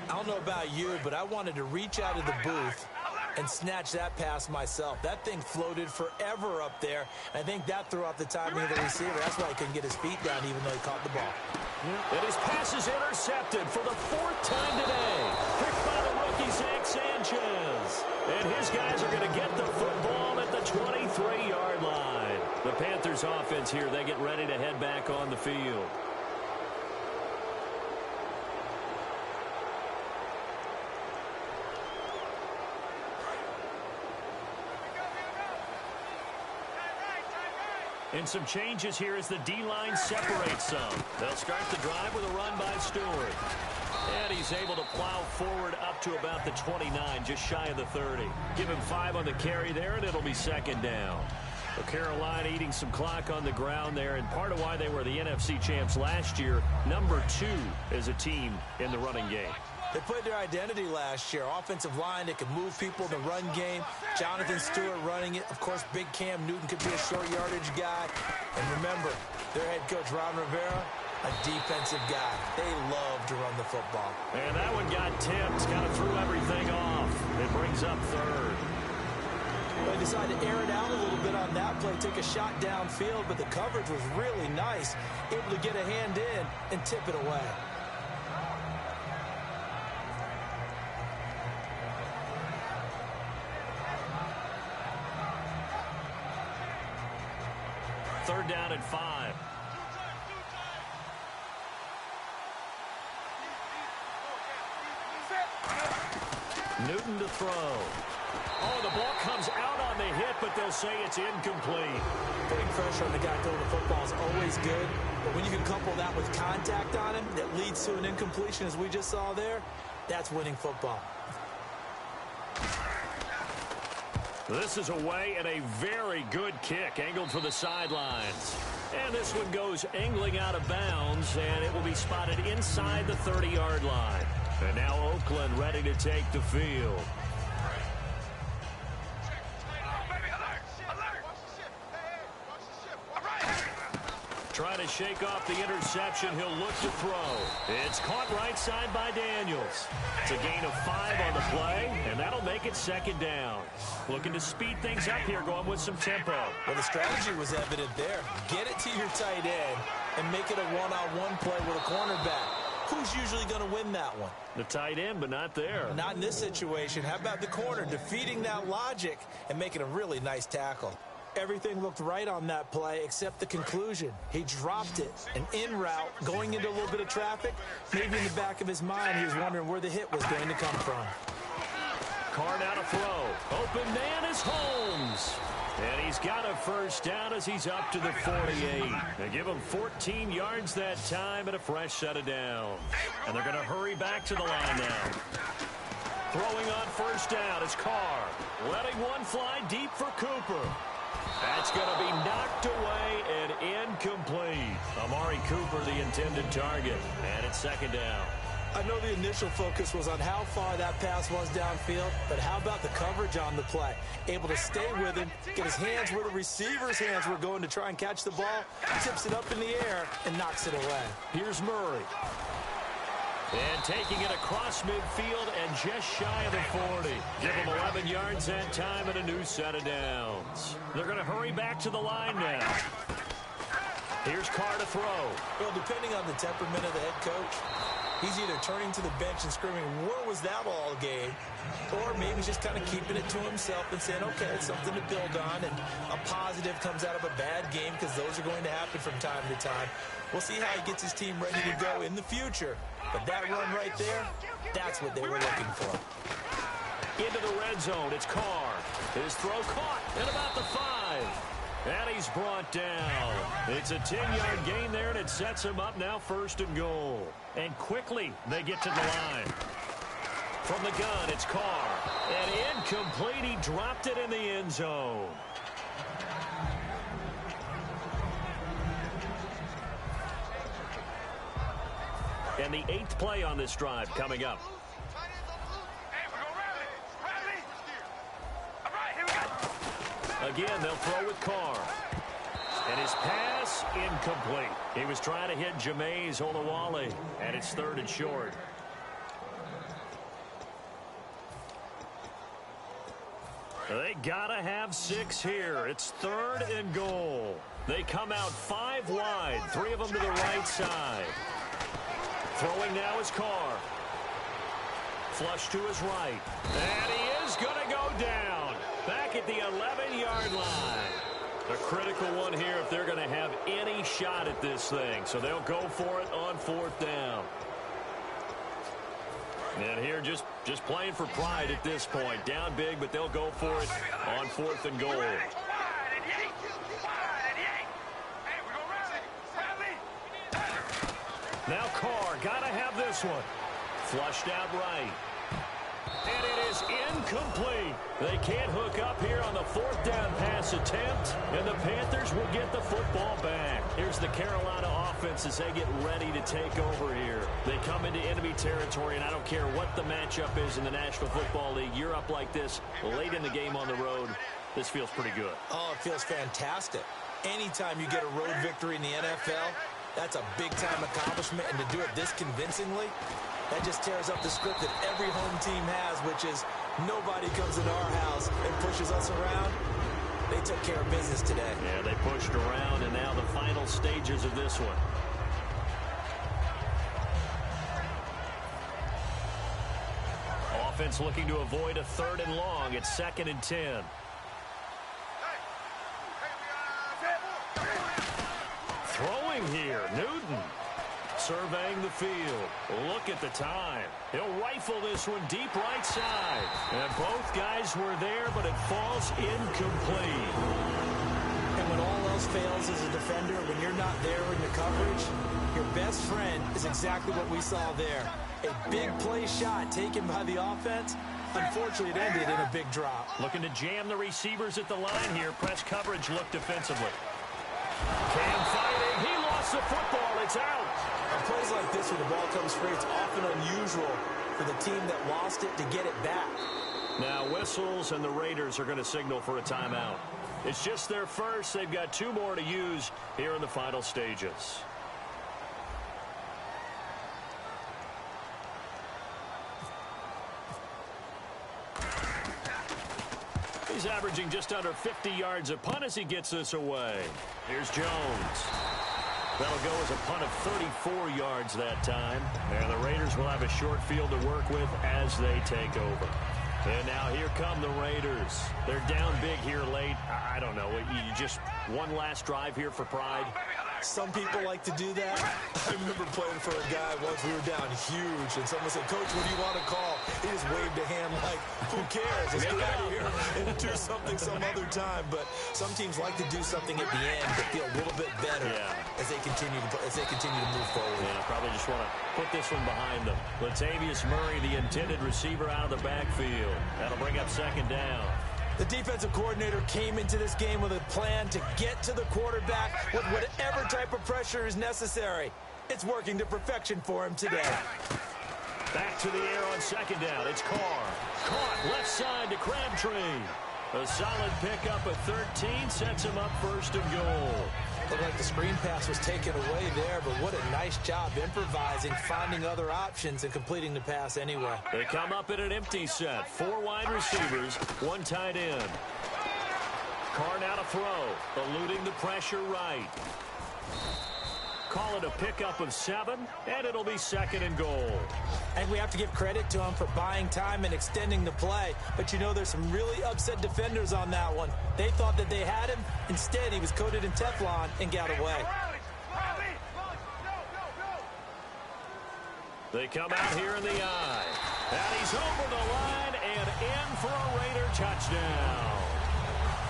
I don't know about you, but I wanted to reach out of the booth and snatch that pass myself. That thing floated forever up there. And I think that threw off the timing of the receiver. That's why he couldn't get his feet down even though he caught the ball. And his pass is intercepted for the 4th time today. Picked by the rookie, Zach Sanchez. And his guys are going to get the football at the 23-yard line. The Panthers offense here, they get ready to head back on the field. And some changes here as the D-line separates some. They'll start the drive with a run by Stewart. And he's able to plow forward up to about the 29, just shy of the 30. Give him 5 on the carry there, and it'll be 2nd down. Well, Carolina eating some clock on the ground there, and part of why they were the NFC champs last year, number 2 as a team in the running game. They played their identity last year. Offensive line that could move people in the run game. Jonathan Stewart running it. Of course, big Cam Newton could be a short yardage guy. And remember, their head coach, Ron Rivera, a defensive guy. They love to run the football. And that one got tipped. Kind of threw everything off. It brings up 3rd. They decided to air it out a little bit on that play, take a shot downfield, but the coverage was really nice. Able to get a hand in and tip it away. Third down and 5. Newton to throw. Oh, the ball comes out on the hit, but they'll say it's incomplete. Putting pressure on the guy throwing the football is always good, but when you can couple that with contact on him that leads to an incompletion, as we just saw there, that's winning football. This is away and a very good kick, angled for the sidelines. And this one goes angling out of bounds, and it will be spotted inside the 30-yard line. And now Oakland ready to take the field. Trying to shake off the interception. He'll look to throw. It's caught right side by Daniels. It's a gain of 5 on the play, and that'll make it 2nd down. Looking to speed things up here, going with some tempo. Well, the strategy was evident there. Get it to your tight end and make it a one-on-one play with a cornerback. Who's usually going to win that one? The tight end, but not there. Not in this situation. How about the corner defeating that logic and making a really nice tackle? Everything looked right on that play except the conclusion. He dropped it, an in route, going into a little bit of traffic. Maybe in the back of his mind, he was wondering where the hit was going to come from. Carr now to throw. Open man is Holmes. And he's got a first down as he's up to the 48. They give him 14 yards that time and a fresh set of downs. And they're going to hurry back to the line now. Throwing on first down is Carr. Letting one fly deep for Cooper. That's going to be knocked away and incomplete. Amari Cooper, the intended target. And it's second down. I know the initial focus was on how far that pass was downfield, but how about the coverage on the play? Able to stay with him, get his hands where the receiver's hands were going to try and catch the ball, tips it up in the air, and knocks it away. Here's Murray. And taking it across midfield and just shy of the 40. Give him 11 yards that time and a new set of downs. They're going to hurry back to the line now. Here's Carr to throw. Well, depending on the temperament of the head coach, he's either turning to the bench and screaming, where was that all game? Or maybe just kind of keeping it to himself and saying, okay, it's something to build on, and a positive comes out of a bad game because those are going to happen from time to time. We'll see how he gets his team ready to go in the future. But that run right there, that's what they were looking for. Into the red zone, it's Carr. His throw caught at about the 5. And he's brought down. It's a 10-yard gain there, and it sets him up now first and goal. And quickly, they get to the line. From the gun, it's Carr. And incomplete, he dropped it in the end zone. And the 8th play on this drive coming up. Again, they'll throw with Carr. And his pass, incomplete. He was trying to hit Jameis Olawale, and it's 3rd and short. They gotta have 6 here. It's 3rd and goal. They come out 5 wide, 3 of them to the right side. Throwing now is Carr. Flush to his right. And he is going to go down. Back at the 11-yard line. A critical one here if they're going to have any shot at this thing. So they'll go for it on 4th down. And here just playing for pride at this point. Down big, but they'll go for it on 4th and goal. Now Carr, gotta have this one. Flushed out right. And it is incomplete. They can't hook up here on the 4th down pass attempt, and the Panthers will get the football back. Here's the Carolina offense as they get ready to take over here. They come into enemy territory, and I don't care what the matchup is in the National Football League. You're up like this late in the game on the road. This feels pretty good. Oh, it feels fantastic. Anytime you get a road victory in the NFL, that's a big-time accomplishment, and to do it this convincingly, that just tears up the script that every home team has, which is nobody comes into our house and pushes us around. They took care of business today. Yeah, they pushed around, and now the final stages of this one. Offense looking to avoid a 3rd and long. It's 2nd and 10. Throwing here, Newton. Surveying the field. Look at the time. He'll rifle this one deep right side. And both guys were there, but it falls incomplete. And when all else fails as a defender, when you're not there in your coverage, your best friend is exactly what we saw there. A big play shot taken by the offense. Unfortunately, it ended in a big drop. Looking to jam the receivers at the line here. Press coverage look defensively. Cam fighting. He lost the football. It's out. On plays like this where the ball comes free, it's often unusual for the team that lost it to get it back. Now whistles, and the Raiders are going to signal for a timeout. It's just their first. They've got 2 more to use here in the final stages. He's averaging just under 50 yards a punt as he gets this away. Here's Jones. That'll go as a punt of 34 yards that time. And the Raiders will have a short field to work with as they take over. And now here come the Raiders. They're down big here late. I don't know. You just one last drive here for pride. Some people like to do that. I remember playing for a guy once. We were down huge, and someone said, "Coach, what do you want to call?" He just waved a hand like, "Who cares? Let's get out of here and do something some other time." But some teams like to do something at the end to feel a little bit better as they continue to move forward. Yeah, probably just want to put this one behind them. Latavius Murray, the intended receiver, out of the backfield. That'll bring up second down. The defensive coordinator came into this game with a plan to get to the quarterback with whatever type of pressure is necessary. It's working to perfection for him today. Back to the air on second down. It's Carr. Caught left side to Crabtree. A solid pickup of 13 sets him up first and goal. Looked like the screen pass was taken away there, but what a nice job improvising, finding other options, and completing the pass anyway. They come up in an empty set. 4 wide receivers, 1 tight end. Carr now to throw, eluding the pressure right. Call it a pickup of 7, and it'll be second and goal. And we have to give credit to him for buying time and extending the play. But you know, there's some really upset defenders on that one. They thought that they had him. Instead, he was coated in Teflon and got away. They come out here in the eye. And he's over the line and in for a Raider touchdown.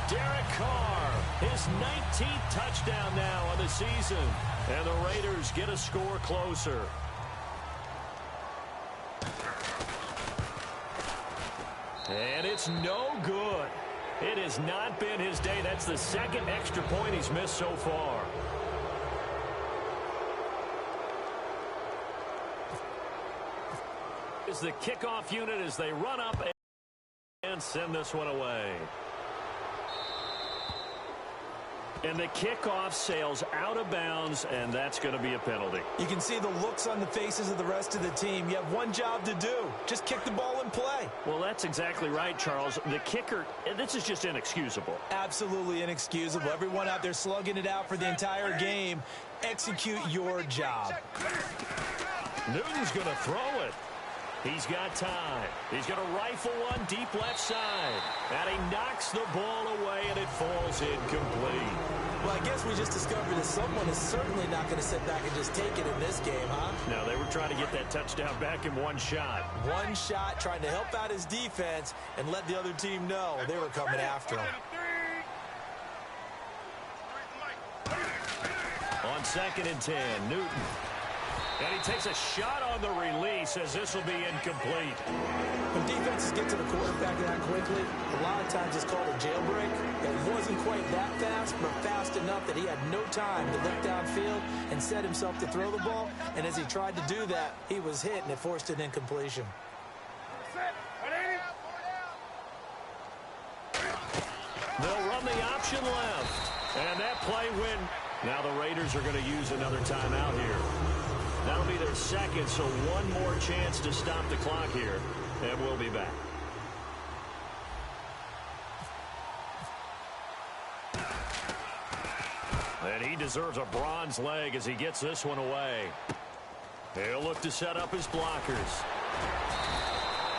Derek Carr, his 19th touchdown now on the season. And the Raiders get a score closer. And it's no good. It has not been his day. That's the second extra point he's missed so far. Is the kickoff unit as they run up and send this one away. And the kickoff sails out of bounds, and that's going to be a penalty. You can see the looks on the faces of the rest of the team. You have one job to do. Just kick the ball and play. Well, that's exactly right, Charles. The kicker, this is just inexcusable. Absolutely inexcusable. Everyone out there slugging it out for the entire game. Execute your job. Newton's going to throw it. He's got time. He's going to rifle one deep left side. And he knocks the ball away, and it falls incomplete. Well, I guess we just discovered that someone is certainly not going to sit back and just take it in this game, huh? No, they were trying to get that touchdown back in one shot. One shot, trying to help out his defense and let the other team know they were coming after him. On 2nd and 10, Newton. And he takes a shot on the release as this will be incomplete. When defenses get to the quarterback that quickly, a lot of times it's called a jailbreak. It wasn't quite that fast, but fast enough that he had no time to look downfield and set himself to throw the ball. And as he tried to do that, he was hit, and it forced an incompletion. They'll run the option left. And that play win. Now the Raiders are going to use another timeout here. That'll be their second, so one more chance to stop the clock here, and we'll be back. And he deserves a bronze leg as he gets this one away. He'll look to set up his blockers.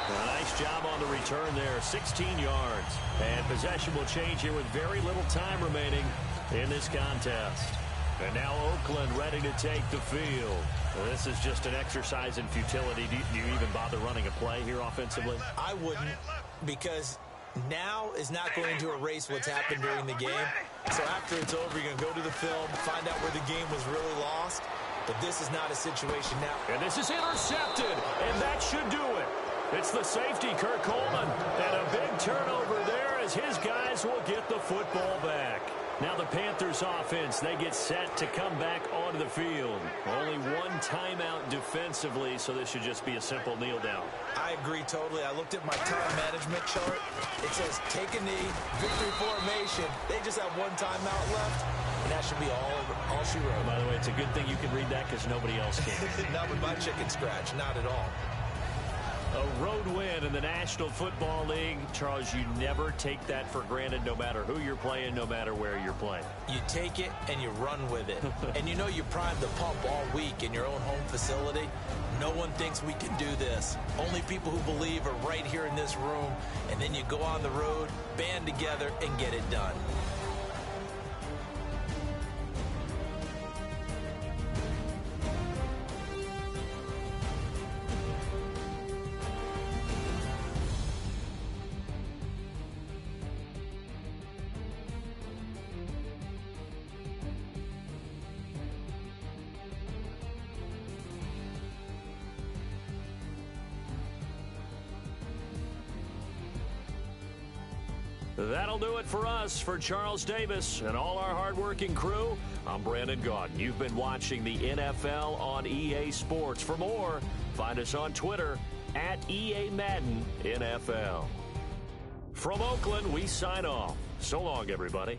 A nice job on the return there, 16 yards. And possession will change here with very little time remaining in this contest. And now Oakland ready to take the field. This is just an exercise in futility. Do you even bother running a play here offensively? I wouldn't, because now is not going to erase what's happened during the game. So after it's over, you're going to go to the film, find out where the game was really lost. But this is not a situation now. And this is intercepted, and that should do it. It's the safety, Kirk Coleman, and a big turnover there as his guys will get the football back. Now the Panthers offense, they get set to come back onto the field. Only one timeout defensively, so this should just be a simple kneel down. I agree totally. I looked at my time management chart. It says take a knee, victory formation. They just have one timeout left, and that should be all she wrote. By the way, it's a good thing you can read that because nobody else can. Not with my chicken scratch, not at all. A road win in the National Football League. Charles, you never take that for granted no matter who you're playing, no matter where you're playing. You take it and you run with it. And you know you primed the pump all week in your own home facility. No one thinks we can do this. Only people who believe are right here in this room. And then you go on the road, band together, and get it done. That'll do it for us. For Charles Davis and all our hardworking crew, I'm Brandon Gaudin. You've been watching the NFL on EA Sports. For more, find us on Twitter at EA Madden NFL. From Oakland, we sign off. So long, everybody.